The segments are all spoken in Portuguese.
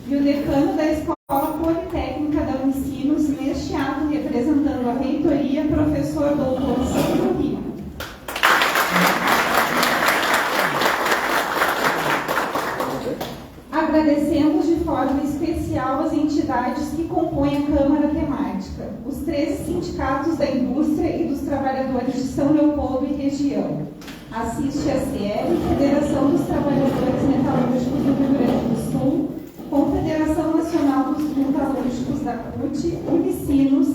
e o decano da Escola Politécnica da Unicinos, neste ato representando a reitoria, professor doutor Sandro Rico. Agradecemos de forma especial as entidades que compõem a Câmara Temática, os 13 sindicatos da indústria e dos trabalhadores de São Leopoldo e região, Assiste a CL, Federação dos Trabalhadores Metalúrgicos do Rio Grande do Sul, Confederação Nacional dos Metalúrgicos da CUT, Unicinos,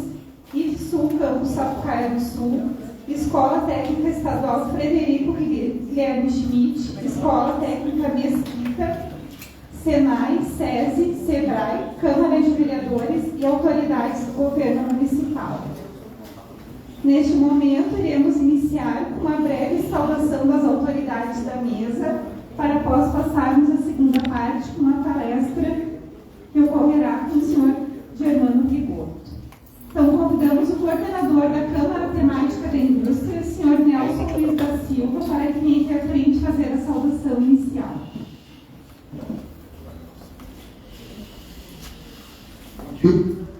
IFSUL Campus Sapucaia do Sul, Escola Técnica Estadual Frederico Guilherme Schmidt, Escola Técnica Mesquita, Senai, SESI, SEBRAE, Câmara de Vereadores e autoridades do governo municipal. Neste momento, iremos iniciar com uma breve saudação das autoridades da mesa, para após passarmos a segunda parte com uma palestra que ocorrerá com o senhor Germano Rigoto. Então, convidamos o coordenador da Câmara Temática da Indústria, senhor Nelson Luiz da Silva, para que venha aqui à frente fazer a saudação inicial.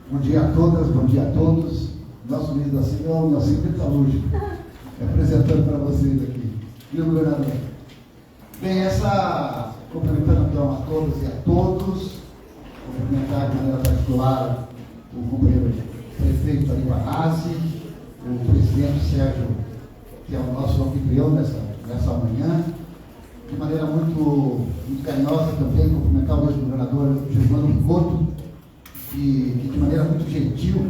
Bom dia a todas, bom dia a todos. Nosso Luiz da Silva é o Nelson Metalúrgico, apresentando para vocês aqui. Viu, governador? Bem, cumprimentando então a todas e a todos, cumprimentar de maneira particular o companheiro prefeito Ari Banazzi, o presidente Sérgio, que é o nosso anfitrião nessa manhã, de maneira muito carinhosa também, cumprimentar o ex-governador Germano Rigoto, que de maneira muito gentil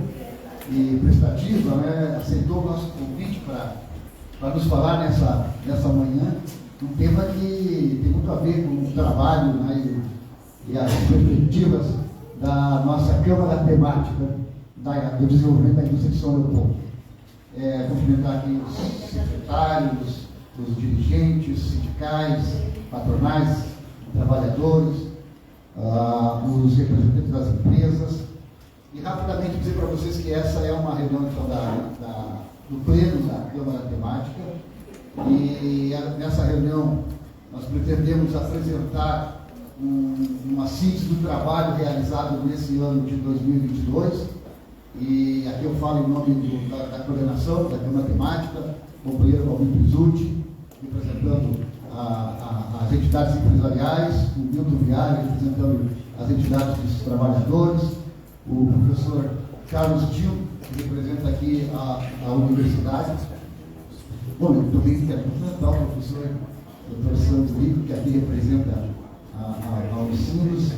e prestativa, né, aceitou o nosso convite para nos falar nessa manhã, um tema que tem muito a ver com o trabalho, né, e as perspectivas da nossa Câmara Temática do Desenvolvimento da Indústria de São Leopoldo. Cumprimentar aqui os secretários, os dirigentes sindicais, patronais, trabalhadores, os representantes das empresas, e rapidamente dizer para vocês que essa é uma reunião então, do pleno da Câmara Temática, e nessa reunião nós pretendemos apresentar uma síntese do trabalho realizado nesse ano de 2022, e aqui eu falo em nome da coordenação da Câmara Temática, o companheiro Valdir Pizzuti, representando as entidades empresariais, o Milton Viário, representando as entidades dos trabalhadores, o professor Carlos Tio, que representa aqui a universidade. Bom, eu também quero cumprimentar o professor Dr. Sandro Rico, que aqui representa a Unicinos,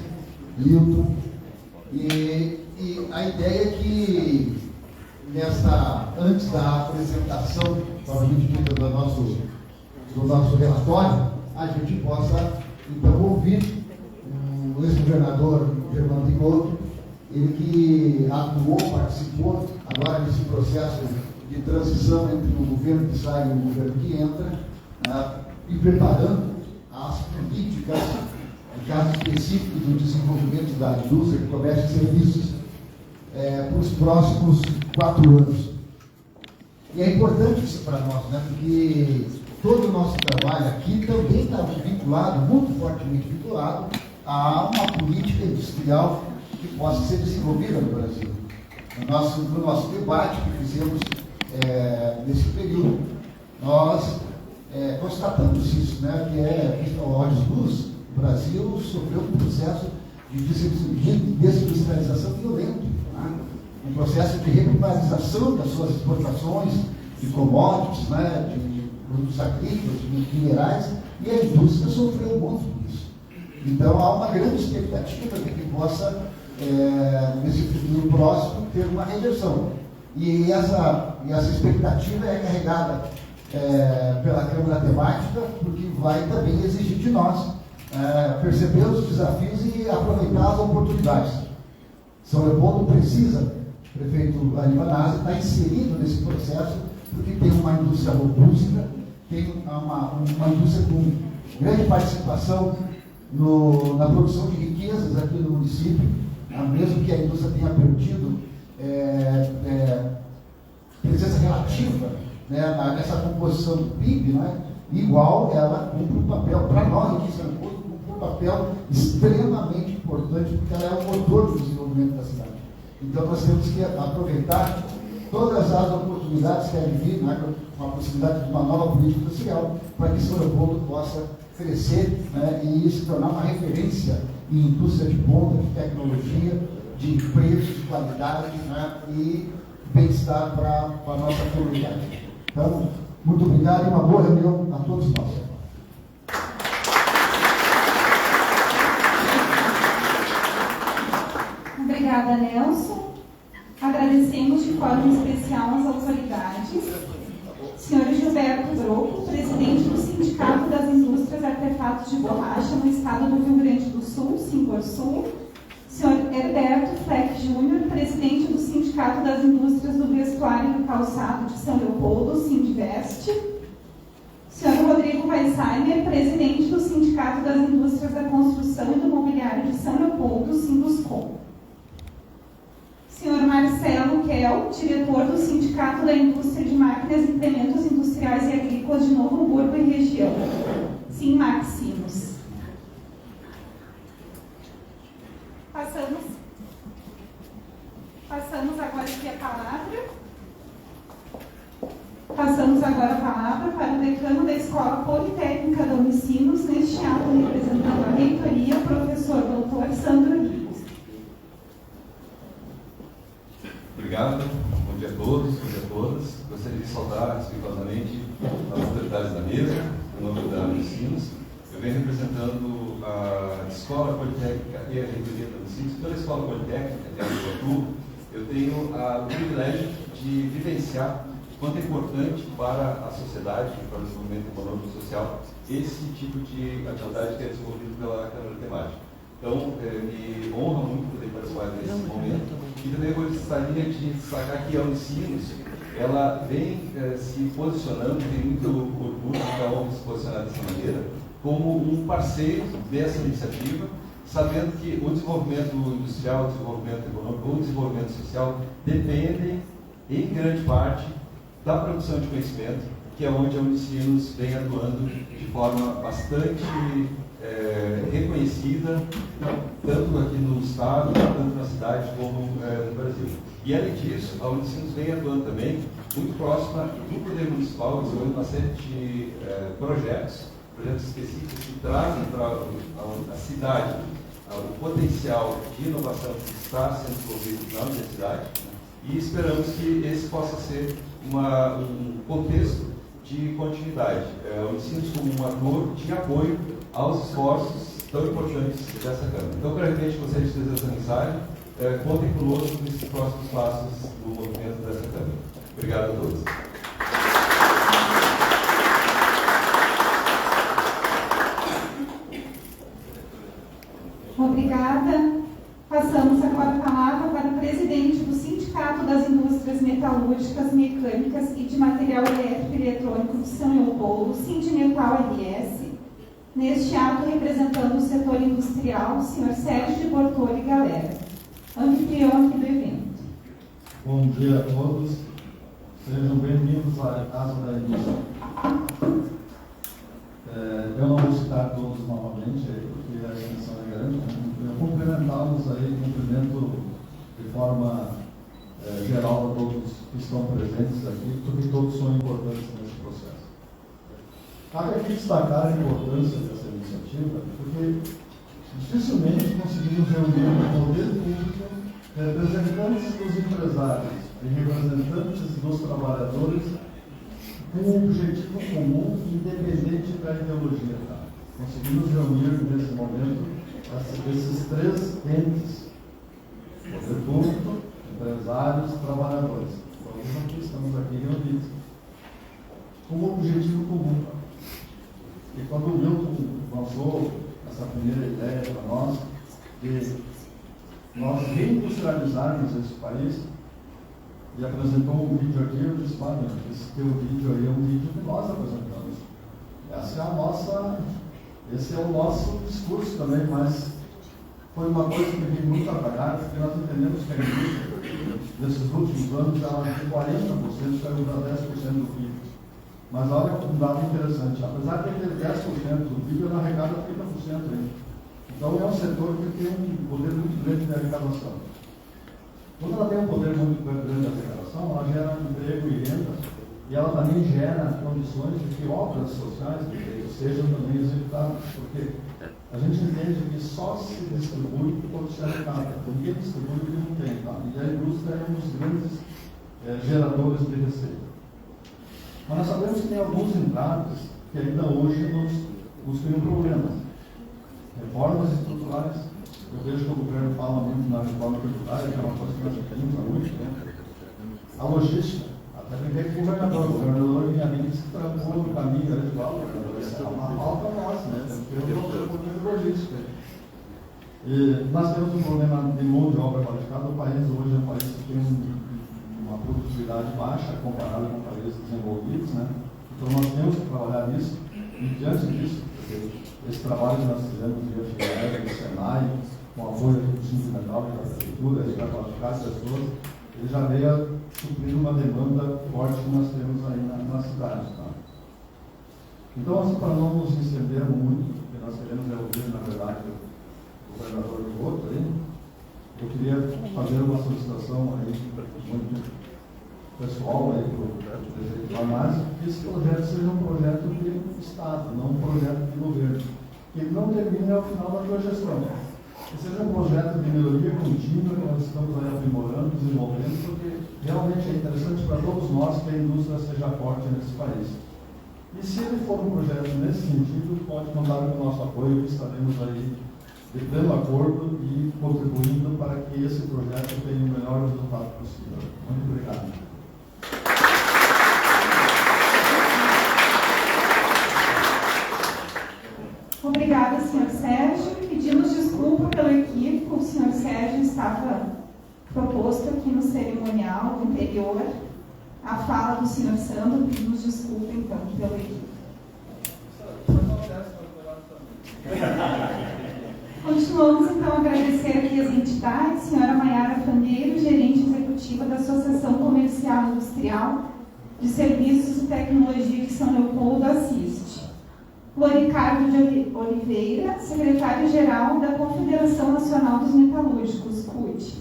Milton, e a ideia é que antes da apresentação, provavelmente dita do nosso relatório, a gente possa então ouvir o ex-governador Germano Rigoto, ele que atuou, participou agora nesse processo de transição entre o governo que sai e o governo que entra, e preparando as políticas, em caso específico do desenvolvimento da indústria, do comércio e serviços, para os próximos 4 anos. E é importante isso para nós, né? Porque todo o nosso trabalho aqui também está vinculado, muito fortemente vinculado, a uma política industrial que possa ser desenvolvida no Brasil. No nosso debate que fizemos nesse período, nós constatamos isso, né? Que a olhos luz, o Brasil sofreu um processo de desindustrialização violento, né? Um processo de regularização das suas exportações de commodities, né? de produtos agrícolas, de minerais, e a indústria sofreu muito com isso. Então há uma grande expectativa de que possa, nesse futuro próximo, ter uma reversão. E essa expectativa é carregada pela Câmara Temática, porque vai também exigir de nós perceber os desafios e aproveitar as oportunidades. São Leopoldo precisa, o prefeito Ari Banazzi está inserido nesse processo, porque tem uma indústria robusta, tem uma indústria com grande participação na produção de riquezas aqui no município, mesmo que a indústria tenha perdido presença relativa, né, nessa composição do PIB, né, igual ela cumpre um papel, para nós aqui em São Paulo, cumpre um papel extremamente importante importante porque ela é o motor do desenvolvimento da cidade. Então nós temos que aproveitar todas as oportunidades que advêm, né, com a possibilidade de uma nova política industrial, para que São Leopoldo possa crescer, né, e se tornar uma referência em indústria de ponta, de tecnologia, de emprego, de qualidade, né, e bem-estar para a nossa comunidade. Então, muito obrigado e uma boa reunião a todos nós. Obrigada, Nelson. Agradecemos de forma especial às autoridades. Senhor Gilberto Broco, presidente do Sindicato das Indústrias Artefatos de Borracha no estado do Rio Grande do Sul, Sincorsul. Senhor Herberto Fleck Júnior, presidente do Sindicato das Indústrias do Vestuário e do Calçado de São Leopoldo, Sindiveste. Senhor Rodrigo Weisheimer, presidente do Sindicato das Indústrias da Construção e do Mobiliário de São Leopoldo, Sinduscom. Senhor Marcelo Kell, diretor do Sindicato da Indústria de Máquinas e Implementos Industriais e Agrícolas de Novo Hamburgo e região, Sinmaxinos. Passamos agora aqui a palavra. Passamos agora a palavra para o decano da Escola Politécnica da Unicinos, neste ato representando a reitoria, o professor doutor Sandro Rios. Obrigado, bom dia a todos, bom dia a todas. Gostaria de saudar respeitosamente as autoridades da mesa, em nome da Unicinos. Eu venho representando a Escola Politécnica e a reitoria da Unicinos. Pela Escola Politécnica, de Aracaju, eu tenho o privilégio de vivenciar quanto é importante para a sociedade, para o desenvolvimento econômico e social, esse tipo de atividade que é desenvolvido pela Câmara Temática. Então, me honra muito poder participar desse momento. E também gostaria de destacar que a Unicinos, ela vem se posicionando, tem muito orgulho de cada um se posicionar dessa maneira, como um parceiro dessa iniciativa, sabendo que o desenvolvimento industrial, o desenvolvimento econômico, o desenvolvimento social dependem, em grande parte, da produção de conhecimento, que é onde a Unicinos vem atuando de forma bastante reconhecida, tanto aqui no estado, tanto na cidade como no Brasil. E além disso, a Unicinos vem atuando também muito próxima do Poder Municipal, desenvolvendo uma série de projetos específicos que trazem para a cidade o potencial de inovação que está sendo desenvolvido na universidade, e esperamos que esse possa ser um contexto de continuidade. O Unicinos como um ator de apoio aos esforços tão importantes dessa Câmara. Então, brevemente, gostaria de trazer essa mensagem. Contem conosco nesses próximos passos do movimento dessa Câmara. Obrigado a todos. Obrigada. Passamos agora a palavra para o presidente do Sindicato das Indústrias Metalúrgicas, Mecânicas e de Material Elétrico e Eletrônico de São Leopoldo, Sindimetal RS, neste ato representando o setor industrial, o senhor Sérgio de Bortoli Galera, anfitrião aqui do evento. Bom dia a todos, sejam bem-vindos à Casa da Indústria. Eu não vou citar todos novamente, porque a extensão é grande, eu cumprimentá-los aí, cumprimento de forma geral a todos que estão presentes aqui, porque todos são importantes nesse processo. Cabe aqui destacar a importância dessa iniciativa, porque dificilmente conseguimos reunir no poder público representantes dos empresários e representantes dos trabalhadores com um objetivo comum, independente da ideologia. Tá? Conseguimos reunir nesse momento esses três entes: poder público, empresários, trabalhadores. Todos aqui estamos aqui reunidos com um objetivo comum. E quando o Milton lançou essa primeira ideia para nós, de nós reindustrializarmos esse país, e apresentou um vídeo aqui, eu disse: esse teu vídeo aí é um vídeo que nós apresentamos. Esse é o nosso discurso também, mas foi uma coisa que me muito trabalhar, porque nós entendemos que a indústria, nesses últimos anos, ela de 40% saiu para 10% do PIB. Mas olha um dado interessante: apesar de ter 10% do PIB, ela arrecada 30% ainda. Então, é um setor que tem um poder muito grande de arrecadação. Quando ela tem um poder muito grande de arrecadação, ela gera emprego e renda, e ela também gera condições de que obras sociais sejam também executadas, porque a gente entende que só se distribui quando se arrecada. Ninguém distribui o que não tem, tá? E a indústria é um dos grandes geradores de receita. Mas nós sabemos que tem alguns entraves que ainda hoje nos criam problemas. Reformas estruturais, eu vejo que o governo fala muito na reforma tributária, que é uma coisa que nós temos há muito tempo. A logística, até brinquei com o governador vinha ali disse que trancou no caminho, era igual, é uma falta nossa, né? Temos um pouquinho de logística. E nós temos um problema de mão de obra qualificada. O país hoje é um país que tem uma produtividade baixa comparada com países desenvolvidos, né? Então nós temos que trabalhar nisso, e diante disso, esse trabalho que nós fizemos via FIEG, do Senai, com o apoio do Sindicato da Prefeitura, para qualificar as pessoas, ele já veio suprir uma demanda forte que nós temos aí na cidade. Tá? Então, assim, para não nos estendermos muito, porque nós queremos ouvir, na verdade, o governador do outro aí, eu queria fazer uma solicitação aí, muito pessoal aí, para o prefeito Vanazzi, que esse projeto seja um projeto de Estado, não um projeto de governo, que ele não termine ao final da sua gestão. Que seja um projeto de melhoria contínua que nós estamos aí aprimorando, desenvolvendo, porque realmente é interessante para todos nós que a indústria seja forte nesse país. E se ele for um projeto nesse sentido, pode contar com o nosso apoio, que estaremos aí de pleno acordo e contribuindo para que esse projeto tenha o melhor resultado possível. Muito obrigado. Obrigada, Sr. Sérgio. Pedimos desculpa pelo equívoco. O Sr. Sérgio estava proposto aqui no cerimonial anterior. A fala do Sr. Sandro, pedimos desculpa, então, pelo equívoco. Continuamos, então, a agradecer aqui as entidades. Senhora Maiara Fandeiro, gerente executiva da Associação Comercial e Industrial de Serviços e Tecnologia de São Leopoldo, assiste. Loricardo de Oliveira, secretário-geral da Confederação Nacional dos Metalúrgicos, CUT.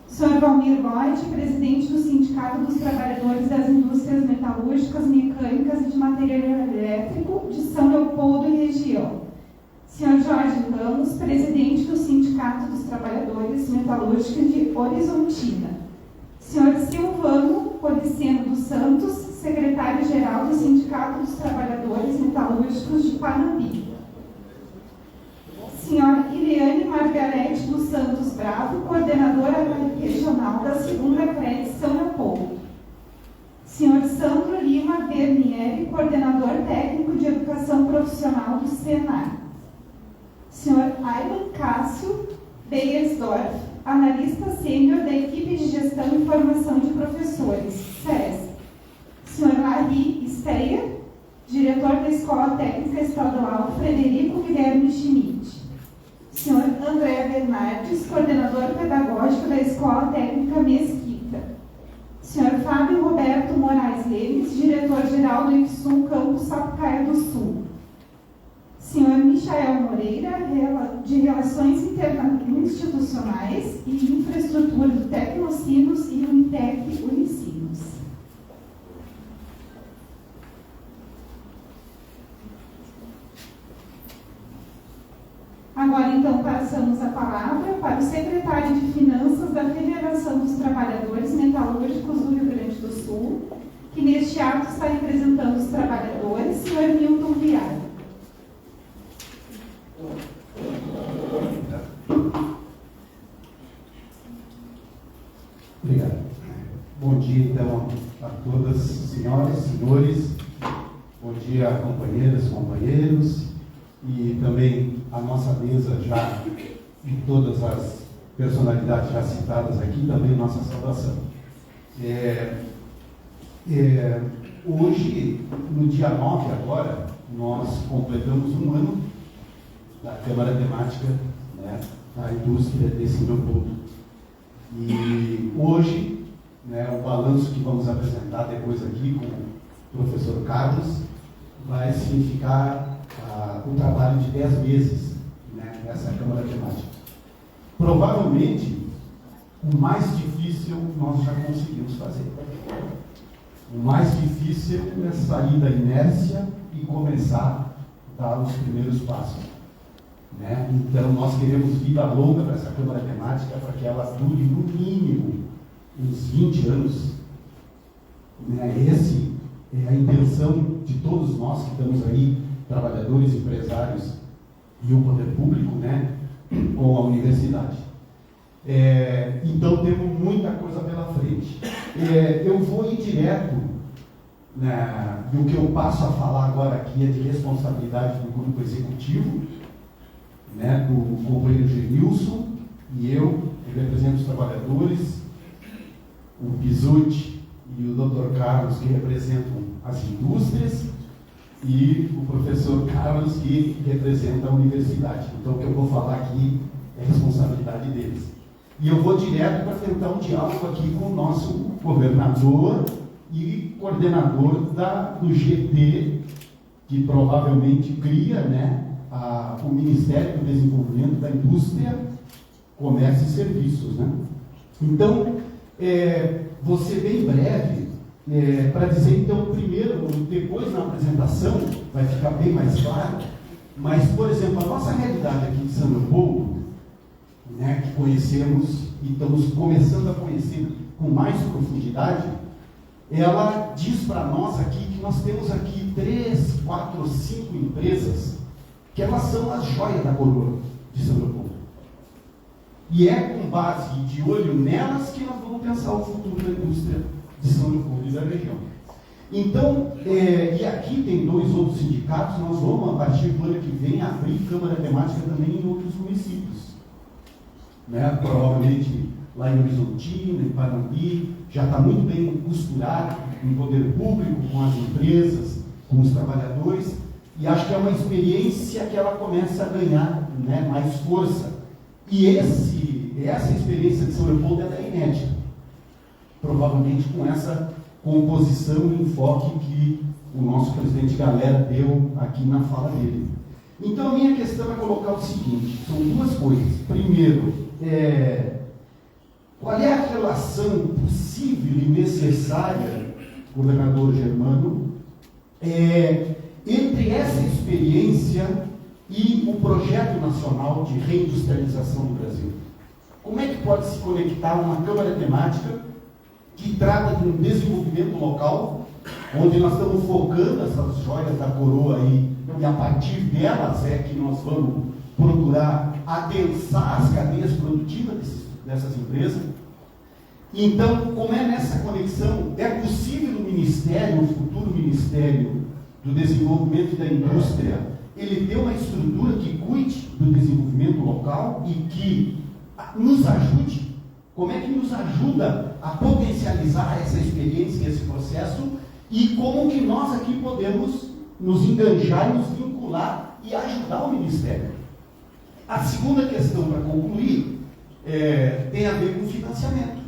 Sr. Valmir Lloyd, presidente do Sindicato dos Trabalhadores das Indústrias Metalúrgicas, Mecânicas e de Material Elétrico de São Leopoldo e região. Sr. Jorge Ramos, presidente do Sindicato dos Trabalhadores Metalúrgicos de Horizontina. Sr. Silvano Policeno dos Santos, secretário-geral do Sindicato dos Trabalhadores Metalúrgicos de Panambi. Sra. Ileane Margarete dos Santos Bravo, coordenadora regional da 2ª CRED São Leopoldo. Sr. Sandro Lima Bernieri, coordenador técnico de educação profissional do Senai. Sr. Aylan Cássio Beiersdorf, analista sênior da equipe de gestão e formação de professores, SESC. Sr. Larry Steyer, diretor da Escola Técnica Estadual Frederico Guilherme Schmidt. Sr. André Bernardes, coordenador pedagógico da Escola Técnica Mesquita. Sr. Fábio Roberto Moraes Lemes, diretor-geral do IFSUM Campus Sapucaia do Sul. Sr. Michael Moreira, de Relações Institucionais e Infraestrutura do Tecnocinos e Unitec Unicinos. Agora, então, passamos a palavra para o secretário de Finanças da Federação dos Trabalhadores Metalúrgicos do Rio Grande do Sul, que neste ato está representando os trabalhadores, Sr. Milton Viário. Obrigado. Bom dia, então, a todas, senhoras, senhores. Bom dia, companheiras, companheiros. E também a nossa mesa já, e todas as personalidades já citadas aqui, também nossa saudação. Hoje, no dia 9 agora, nós completamos um ano da Câmara Temática, né, da Indústria de São Leopoldo. E hoje, né, o balanço que vamos apresentar depois aqui com o professor Carlos vai significar o trabalho de 10 meses, né, essa Câmara Temática. Provavelmente, o mais difícil nós já conseguimos fazer. O mais difícil é sair da inércia e começar a dar os primeiros passos. Né? Então, nós queremos vida longa para essa Câmara Temática, para que ela dure no mínimo uns 20 anos. Né? Essa é a intenção de todos nós que estamos aí, trabalhadores, empresários e o poder público, né? Com a universidade. Então, temos muita coisa pela frente. Eu vou ir direto, né, do que eu passo a falar agora aqui é de responsabilidade do grupo executivo, né, do companheiro Genilson e eu represento os trabalhadores, o Bizuti e o Dr. Carlos, que representam as indústrias, e o professor Carlos, que representa a universidade. Então, o que eu vou falar aqui é responsabilidade deles. E eu vou direto para tentar um diálogo aqui com o nosso governador e coordenador do GT, que provavelmente cria, né, o Ministério do Desenvolvimento da Indústria, Comércio e Serviços. Né? Então, vou ser bem breve, para dizer, então, primeiro, depois na apresentação, vai ficar bem mais claro, mas, por exemplo, a nossa realidade aqui de São Leopoldo, né, que conhecemos e estamos começando a conhecer com mais profundidade, ela diz para nós aqui que nós temos aqui 3, 4, 5 empresas que elas são as joias da coroa de São Leopoldo. E é com base de olho nelas que nós vamos pensar o futuro da indústria de São Leopoldo e da região. Então, e aqui tem 2 outros sindicatos, nós vamos, a partir do ano que vem, abrir Câmara Temática também em outros municípios. Né? Provavelmente lá em Horizontina, em Panambi, já está muito bem costurado no poder público, com as empresas, com os trabalhadores, e acho que é uma experiência que ela começa a ganhar, né, mais força. E essa experiência de São Leopoldo é inédita, provavelmente com essa composição e enfoque que o nosso presidente Galera deu aqui na fala dele. Então, a minha questão é colocar o seguinte, são 2 coisas. Primeiro, qual é a relação possível e necessária, governador Germano, entre essa experiência e o projeto nacional de reindustrialização do Brasil? Como é que pode se conectar uma Câmara Temática que trata de um desenvolvimento local, onde nós estamos focando essas joias da coroa aí, e a partir delas é que nós vamos procurar adensar as cadeias produtivas dessas empresas? Então, como é nessa conexão, é possível o Ministério, o futuro Ministério do Desenvolvimento e da Indústria, ele ter uma estrutura que cuide do desenvolvimento local e que nos ajude? Como é que nos ajuda a potencializar essa experiência, esse processo, e como que nós aqui podemos nos enganjar, nos vincular e ajudar o Ministério? A segunda questão, para concluir, tem a ver com financiamento.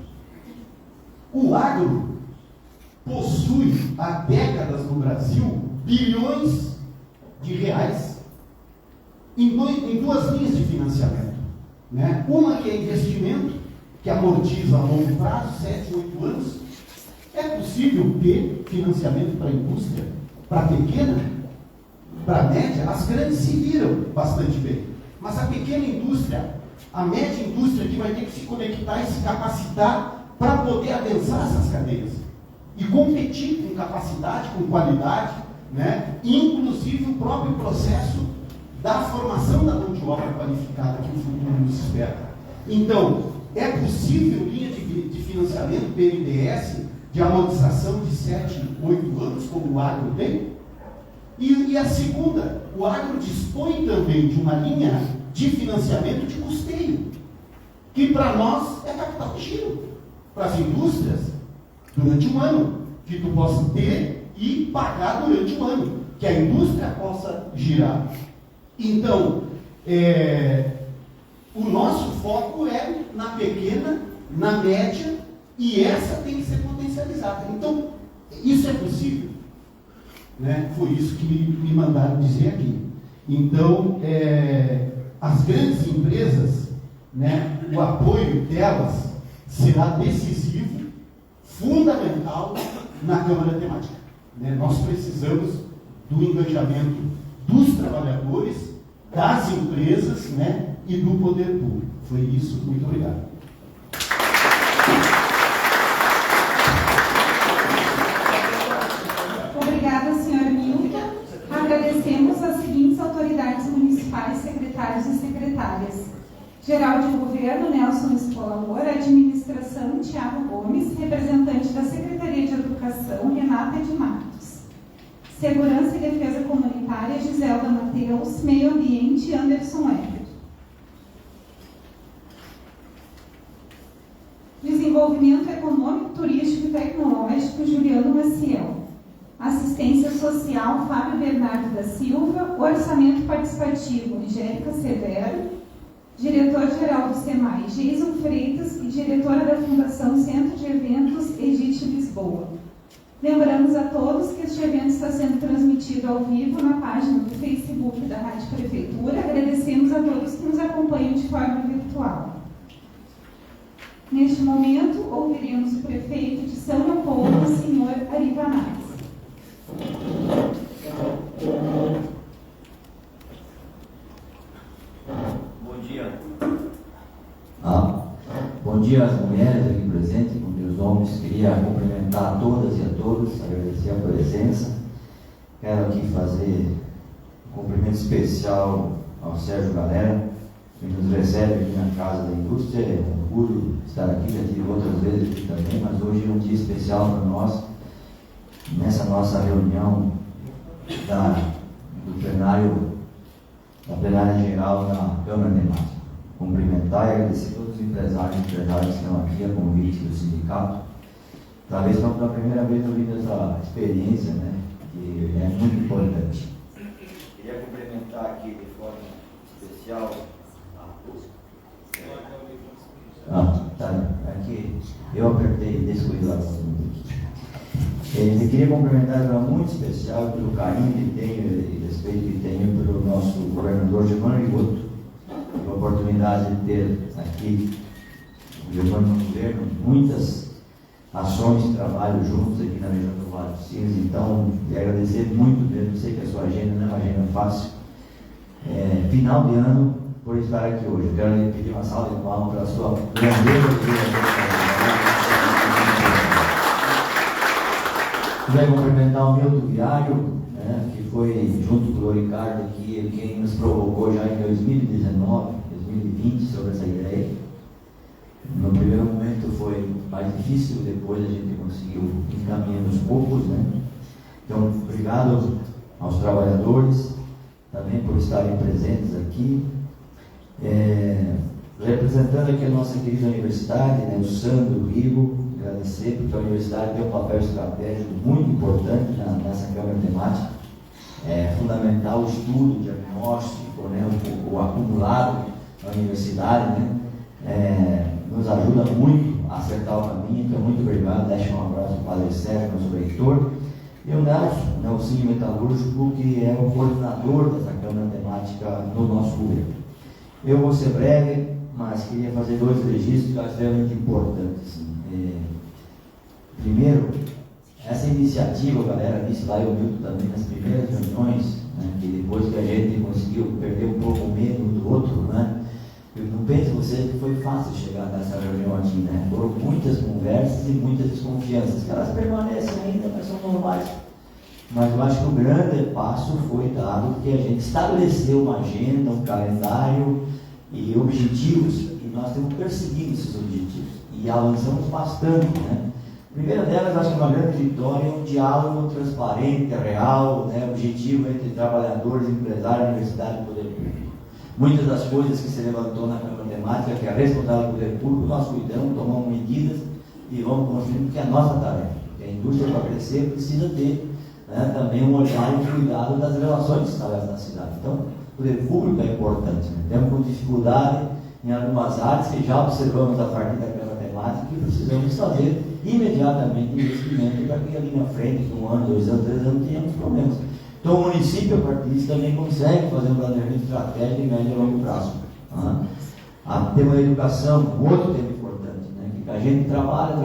O agro possui há décadas no Brasil bilhões de reais em 2 linhas de financiamento. Né? Uma que é investimento, que amortiza a longo prazo, 7, 8 anos. É possível ter financiamento para a indústria, para a pequena, para a média? As grandes se viram bastante bem. Mas a pequena indústria, a média indústria, que vai ter que se conectar e se capacitar para poder adensar essas cadeias e competir com capacidade, com qualidade, né? Inclusive o próprio processo da formação da mão de obra qualificada que o futuro nos espera. Então, é possível linha de financiamento BNDES de amortização de 7, 8 anos, como o agro tem? E a segunda, o agro dispõe também de uma linha de financiamento de custeio, que para nós é capital de giro, para as indústrias, durante um ano, que tu possa ter e pagar durante um ano, que a indústria possa girar. Então, o nosso foco é na pequena, na média, e essa tem que ser potencializada. Então, isso é possível? Né? Foi isso que me mandaram dizer aqui. Então, as grandes empresas, né, o apoio delas será decisivo, fundamental na Câmara Temática. Né? Nós precisamos do engajamento dos trabalhadores, das empresas, né, e do poder público. Foi isso. Muito obrigado. Obrigada, senhor Milton. Agradecemos as seguintes autoridades municipais, secretários e secretárias. Geral de Governo, Nelson Escolamor. Administração, Tiago Gomes. Representante da Secretaria de Educação, Renata de Matos. Segurança e Defesa Comunitária, Giselda Mateus. Meio Ambiente, Anderson Weber. Desenvolvimento Econômico, Turístico e Tecnológico, Juliano Maciel. Assistência Social, Fábio Bernardo da Silva. Orçamento Participativo, Angélica Severo. Diretor-geral do SEMAI, Jason Freitas. E diretora da Fundação Centro de Eventos, Edith Lisboa. Lembramos a todos que este evento está sendo transmitido ao vivo na página do Facebook da Rádio Prefeitura. Agradecemos a todos que nos acompanham de forma virtual. Neste momento, ouviremos o prefeito de São Leopoldo, o senhor Ari Vanassi. Bom dia. Bom dia às mulheres aqui presentes, bom dia aos homens. Queria cumprimentar a todas e a todos, agradecer a presença. Quero aqui fazer um cumprimento especial ao Sérgio Galera, que nos recebe aqui na Casa da Indústria. É um orgulho estar aqui, já tive outras vezes aqui também, mas hoje é um dia especial para nós, nessa nossa reunião do plenário, da plenária geral da Câmara Temática. Cumprimentar e agradecer a todos os empresários que estão aqui, a convite do sindicato. Talvez não pela primeira vez eu vi essa experiência, né, que é muito importante. Queria cumprimentar aqui de forma especial aqui eu apertei, descuidado aqui. Queria cumprimentar de forma muito especial pelo carinho que tenho e respeito que tenho pelo nosso governador Germano Rigoto, a oportunidade de ter aqui o Germano no governo, muitas ações de trabalho juntos aqui na região do Vale dos Sinos. Então, quero agradecer muito mesmo, sei que a sua agenda não é uma agenda fácil. Final de ano, por estar aqui hoje. Eu quero lhe pedir uma salva de palmas para a sua grandeza. Quero cumprimentar o Milton Viário, né, que foi, junto com o Ricardo aqui, quem nos provocou já em 2019, 2020, sobre essa ideia. No primeiro momento foi mais difícil, depois a gente conseguiu encaminhando aos poucos, né? Então, obrigado aos trabalhadores também por estarem presentes aqui. Representando aqui a nossa querida universidade, né, o Sandro, o Rigo, agradecer porque a universidade tem um papel estratégico muito importante nessa Câmara Temática. É fundamental o estudo, o diagnóstico, né, o acumulado da universidade, né, nos ajuda muito a acertar o caminho. Então, muito obrigado. Deixo um abraço ao Padre Sérgio, nosso reitor, e o Nelson Metalúrgico, que é o coordenador dessa Câmara Temática no nosso governo. Eu vou ser breve, mas queria fazer dois registros que eu acho extremamente importantes. Primeiro, essa iniciativa, a galera disse lá, eu vi também nas primeiras reuniões, né, que depois que a gente conseguiu perder um pouco o medo do outro, né, eu não penso você que foi fácil chegar nessa reunião aqui, né? Foram muitas conversas e muitas desconfianças, que elas permanecem ainda, mas são normais. Mas eu acho que o grande passo foi dado, porque a gente estabeleceu uma agenda, um calendário e objetivos, e nós temos perseguido esses objetivos, e avançamos bastante, né? A primeira delas, acho que uma grande vitória é um diálogo transparente, real, né? Objetivo entre trabalhadores, empresários, universidade e poder público. Muitas das coisas que se levantou na Câmara Temática, que é responsável do poder público, nós cuidamos, tomamos medidas e vamos construindo, porque é a nossa tarefa. A indústria, para crescer, precisa ter, né, também um olhar e cuidado das relações que estabelecem na cidade. Então, o poder público é importante. Né? Temos com dificuldade em algumas áreas que já observamos a partir da Câmara Temática e precisamos fazer imediatamente investimento para que ali na frente, um ano, 2 anos, 3 anos, tenhamos problemas. Então, o município, a partir disso, também consegue fazer um planejamento estratégico de médio e longo prazo. O tema da educação, outro tema importante, né? Que a gente trabalha,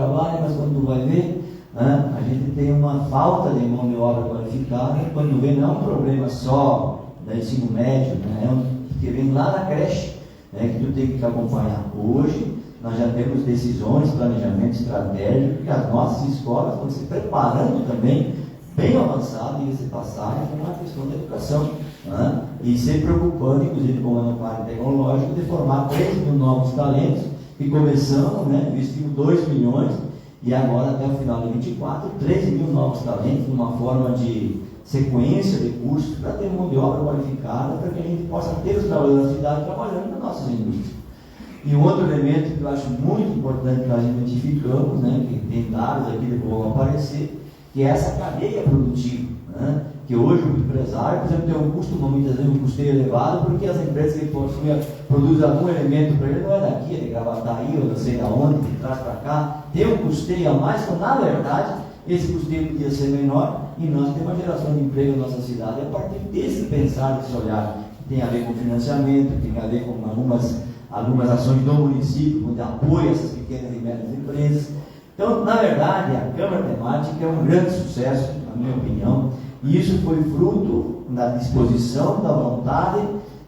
mas quando tu vai ver, a gente tem uma falta de mão de obra qualificada, quando vê não é um problema só do ensino médio, né? Que vem lá na creche, né? Que tu tem que acompanhar. Hoje, nós já temos decisões, planejamento estratégico, que as nossas escolas estão se preparando também, bem avançado, e se passarem com a questão da educação, né? E se preocupando, inclusive com o parque tecnológico, de formar 3 mil novos talentos, e começamos, né? Investimos 2 milhões, e agora até o final de 24, 13 mil novos talentos, numa forma de sequência de cursos, para ter mão de obra qualificada, para que a gente possa ter os trabalhadores da cidade trabalhando nas nossas indústrias. E um outro elemento que eu acho muito importante que nós identificamos, né? Que tem dados aqui que vão aparecer, que é essa cadeia produtiva, né? Que hoje o empresário, por exemplo, tem um custo, muitas vezes um custeio elevado, porque as empresas que produzem algum elemento para ele não é daqui, é de Gravataí, ou não sei de onde, que traz para cá, tem um custeio a mais, quando na verdade esse custeio podia ser menor, e nós temos uma geração de emprego na nossa cidade a partir desse pensar, desse olhar, que tem a ver com financiamento, que tem a ver com algumas ações do município, de apoio a essas pequenas e médias empresas. Então, na verdade, a Câmara Temática é um grande sucesso, na minha opinião, e isso foi fruto da disposição, da vontade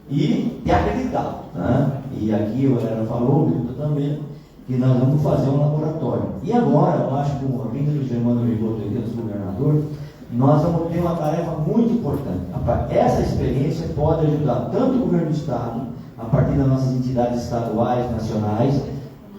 e de acreditar, né? E aqui o Helena falou, o Milton também, que nós vamos fazer um laboratório. E agora, eu acho que com a vinda do Germano Rigoto aqui, do governador, nós vamos ter uma tarefa muito importante. Essa experiência pode ajudar tanto o governo do Estado, a partir das nossas entidades estaduais, nacionais,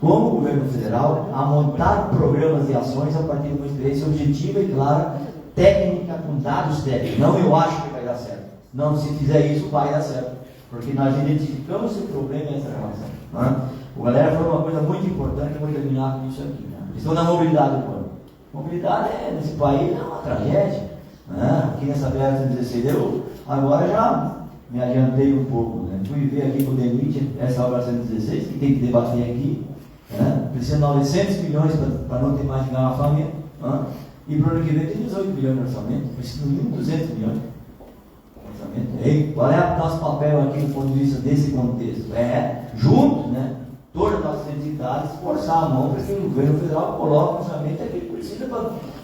como o governo federal, a montar programas e ações a partir de uma experiência objetiva e clara, técnica, com dados técnicos. Não eu acho que vai dar certo. Não, se fizer isso, vai dar certo. Porque nós identificamos o problema e essa relação. Né? O galera falou uma coisa muito importante, eu vou terminar com isso aqui. Né? A questão da mobilidade urbana. Mobilidade nesse país é uma tragédia. Né? Aqui nessa BR-116, eu agora já me adiantei um pouco. Né? Fui ver aqui com o DENIT essa obra 116, que tem que debater aqui. Né? Precisa de 900 milhões para não ter mais engarrafamento. Né? E para o ano que vem tem 18 milhões de orçamento, precisa de 1.200 milhões de orçamento. E qual é o nosso papel aqui do ponto de vista desse contexto? Juntos, né? Todas as nossas entidades, forçar a mão para que o governo federal coloque o orçamento aqui que precisa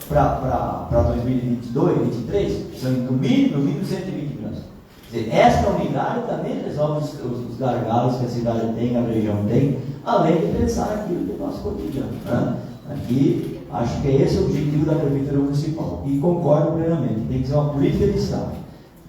para 2022, 2023, são no mínimo 120 milhões. Quer dizer, esta unidade também resolve os gargalos que a cidade tem, a região tem, além de pensar naquilo que é o nosso cotidiano. Né? Aqui, acho que esse é o objetivo da Prefeitura Municipal. E concordo plenamente, tem que ser uma política de Estado.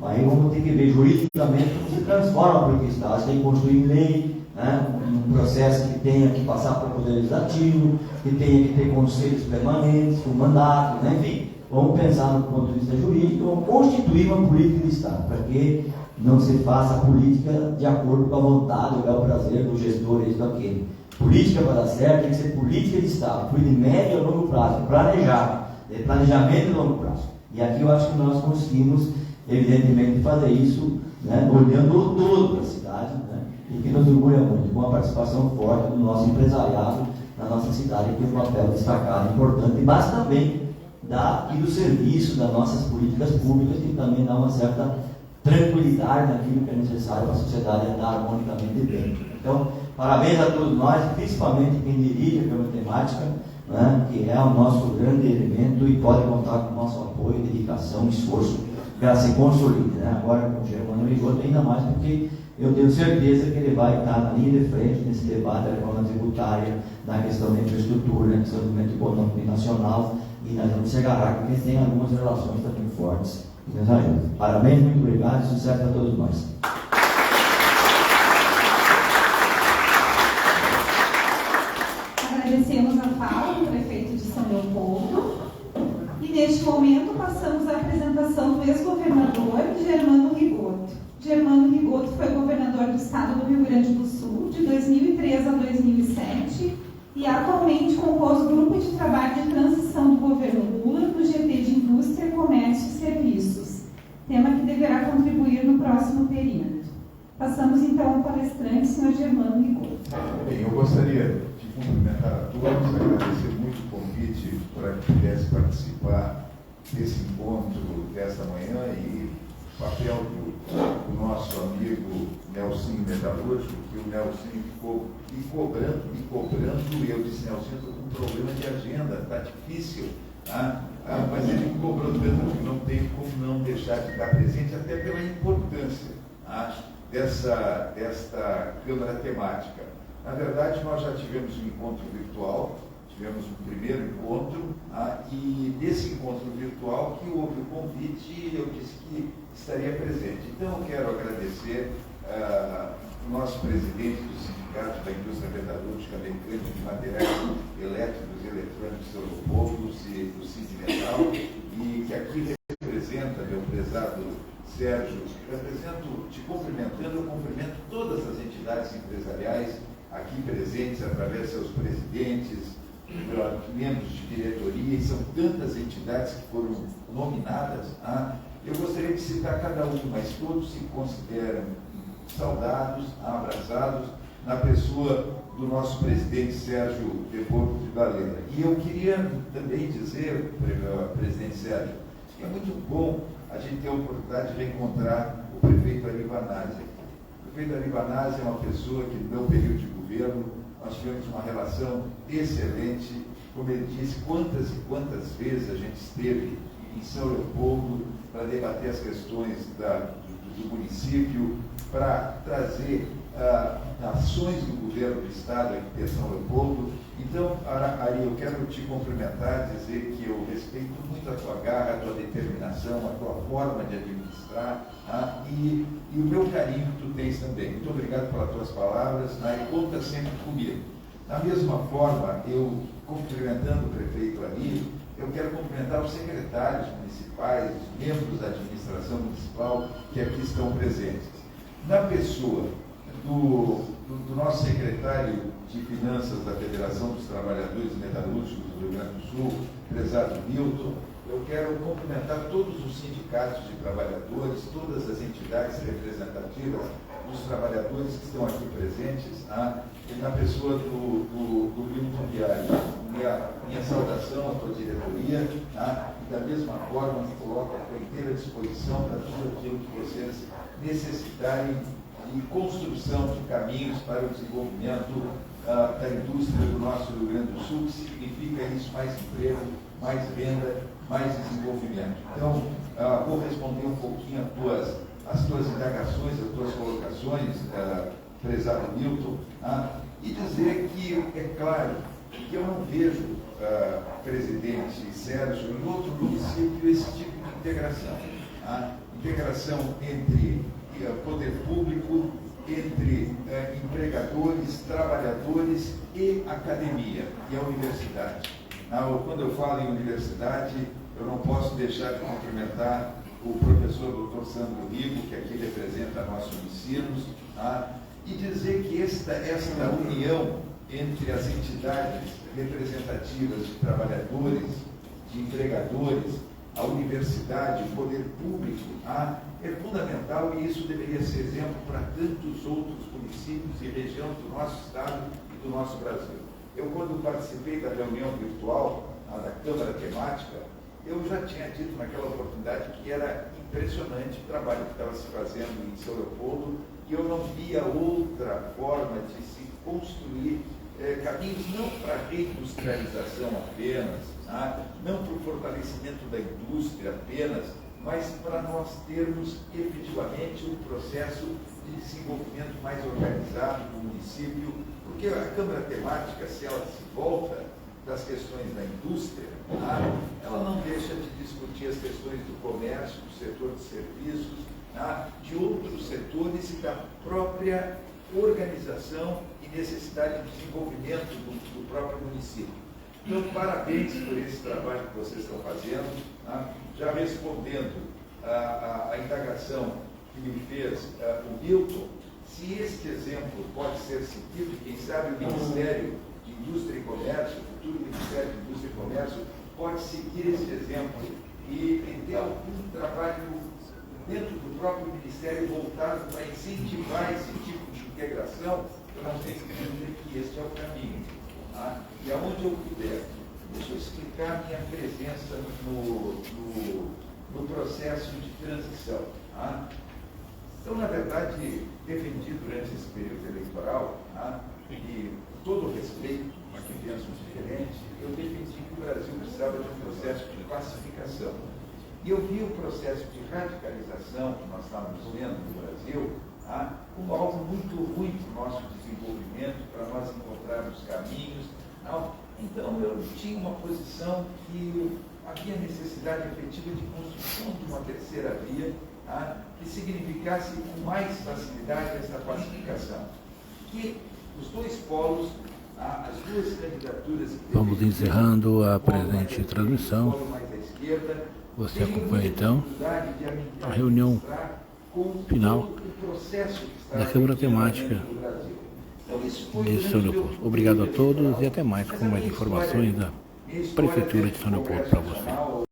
Aí vamos ter que ver juridicamente como se transforma a política de Estado. Tem que construir lei, né? Um processo que tenha que passar para o Poder Legislativo, que tenha que ter conselhos permanentes, com mandato, né? Enfim, vamos pensar no ponto de vista jurídico, vamos constituir uma política de Estado, para que não se faça a política de acordo com a vontade ou o prazer do gestor, isso daquele. Política para dar certo tem que ser política de Estado, de médio a longo prazo, planejamento de longo prazo. E aqui eu acho que nós conseguimos, evidentemente, fazer isso, né, olhando o todo da cidade, né, e que nos orgulha muito, com a participação forte do nosso empresariado na nossa cidade, que tem um papel destacado, importante, mas também do serviço das nossas políticas públicas, que também dá uma certa tranquilidade naquilo que é necessário para a sociedade andar harmonicamente bem. Então, parabéns a todos nós, principalmente quem dirige a Câmara Temática, né, que é o nosso grande elemento e pode contar com o nosso apoio, dedicação, esforço para ela se consolide. Né? Agora com o Germano Rigoto ainda mais, porque eu tenho certeza que ele vai estar na linha de frente nesse debate da reforma tributária, na questão da infraestrutura, na questão do desenvolvimento econômico e nacional, e nós vamos se agarrar, porque tem algumas relações também fortes que nos ajudam. Parabéns, muito obrigado e sucesso para todos nós. Agradecemos a fala do prefeito de São Leopoldo e neste momento passamos à apresentação do ex-governador Germano Rigoto. Germano Rigoto foi governador do estado do Rio Grande do Sul de 2003 a 2007 e atualmente compôs o grupo de trabalho de transição do governo Lula no GT de Indústria, Comércio e Serviços, tema que deverá contribuir no próximo período. Passamos então ao palestrante, Sr. Germano Rigoto. Bem, eu gostaria de cumprimentar a todos, agradecer muito o convite para que pudesse participar desse encontro desta manhã e papel do nosso amigo Nelsinho Metalúrgico, que o Nelsinho ficou me cobrando, e eu disse, Nelsinho, estou com um problema de agenda, está difícil. Mas ele me cobrou tanto que não tem como não deixar de estar presente, até pela importância desta Câmara Temática. Na verdade, nós já tivemos um encontro virtual, tivemos um primeiro encontro, e nesse encontro virtual que houve o convite, eu disse que estaria presente. Então, eu quero agradecer o nosso presidente do Sindicato da Indústria Metalúrgica Mecânica de Materiais Elétricos e Eletrônicos Europeios e do Sindicatal, e que aqui representa, meu prezado Sérgio, te cumprimentando, eu cumprimento todas as entidades empresariais aqui presentes, através de seus presidentes, membros de diretoria, e são tantas entidades que foram nominadas. Eu gostaria de citar cada um, mas todos se consideram saudados, abraçados, na pessoa do nosso presidente Sérgio de Porto de Galera. E eu queria também dizer, presidente Sérgio, que é muito bom a gente ter a oportunidade de reencontrar o prefeito Ari Banasi. O prefeito Ari Banasi é uma pessoa que, no meu período de governo, nós tivemos uma relação excelente. Como ele disse, quantas e quantas vezes a gente esteve em São Leopoldo para debater as questões do município, para trazer ações do governo do Estado aqui em São Leopoldo. Então, Ari, eu quero te cumprimentar, dizer que eu respeito muito a tua garra, a tua determinação, a tua forma de administrar, e o meu carinho que tu tens também. Muito obrigado pelas tuas palavras, e conta sempre comigo. Da mesma forma, eu, cumprimentando o prefeito Ari, eu quero cumprimentar os secretários municipais, os membros da administração municipal que aqui estão presentes. Na pessoa do nosso secretário de Finanças da Federação dos Trabalhadores Metalúrgicos do Rio Grande do Sul, prezado Milton, eu quero cumprimentar todos os sindicatos de trabalhadores, todas as entidades representativas dos trabalhadores que estão aqui presentes, e na pessoa do Milton Biari. Minha saudação à tua diretoria, e da mesma forma me coloco à tua inteira disposição para tudo aquilo que vocês necessitarem de construção de caminhos para o desenvolvimento da indústria do nosso Rio Grande do Sul, que significa isso: mais emprego, mais renda, mais desenvolvimento. Então, vou responder um pouquinho as tuas indagações, as tuas colocações, prezado Milton, e dizer que, é claro, que eu não vejo, presidente Sérgio, em outro município esse tipo de integração. Integração entre poder público, entre empregadores, trabalhadores e academia, e a universidade. Quando eu falo em universidade, eu não posso deixar de cumprimentar o professor Dr. Sandro Rigo, que aqui representa nossos ensinos, e dizer que esta união entre as entidades representativas de trabalhadores, de empregadores, a universidade, o poder público, é fundamental, e isso deveria ser exemplo para tantos outros municípios e regiões do nosso estado e do nosso Brasil. Eu, quando participei da reunião virtual da Câmara Temática, eu já tinha dito naquela oportunidade que era impressionante o trabalho que estava se fazendo em São Leopoldo, e eu não via outra forma de se construir caminhos não para a reindustrialização apenas, não para o fortalecimento da indústria apenas, mas para nós termos efetivamente um processo de desenvolvimento mais organizado do município, porque a Câmara Temática, se ela se volta das questões da indústria, ela não deixa de discutir as questões do comércio, do setor de serviços, de outros setores e da própria organização e necessidade de desenvolvimento do próprio município. Então, parabéns por esse trabalho que vocês estão fazendo. Já respondendo a indagação que me fez o Milton, se este exemplo pode ser seguido, quem sabe o Ministério de Indústria e Comércio, o futuro Ministério de Indústria e Comércio, pode seguir esse exemplo e ter algum trabalho dentro do próprio Ministério voltado para incentivar esse tipo de integração. Eu não tenho dúvida que este é o caminho. E aonde eu puder, deixa eu explicar minha presença no processo de transição. Tá? Então, na verdade, defendi durante esse período eleitoral, tá? E com todo o respeito a quem pensa diferente, eu defendi que o Brasil precisava de um processo de pacificação. E eu vi o processo de radicalização que nós estávamos vendo no Brasil, tá? Como algo muito ruim para o nosso desenvolvimento, para nós encontrarmos caminhos. Não. Então, eu tinha uma posição que havia necessidade efetiva de construção de uma terceira via, tá? Que significasse com mais facilidade essa pacificação. Que os dois polos, tá? As duas candidaturas... Vamos encerrando a presente transmissão. Você acompanha então a reunião final da Câmara Temática de São Leopoldo. Obrigado a todos e até mais com mais informações da Prefeitura de São Leopoldo para você.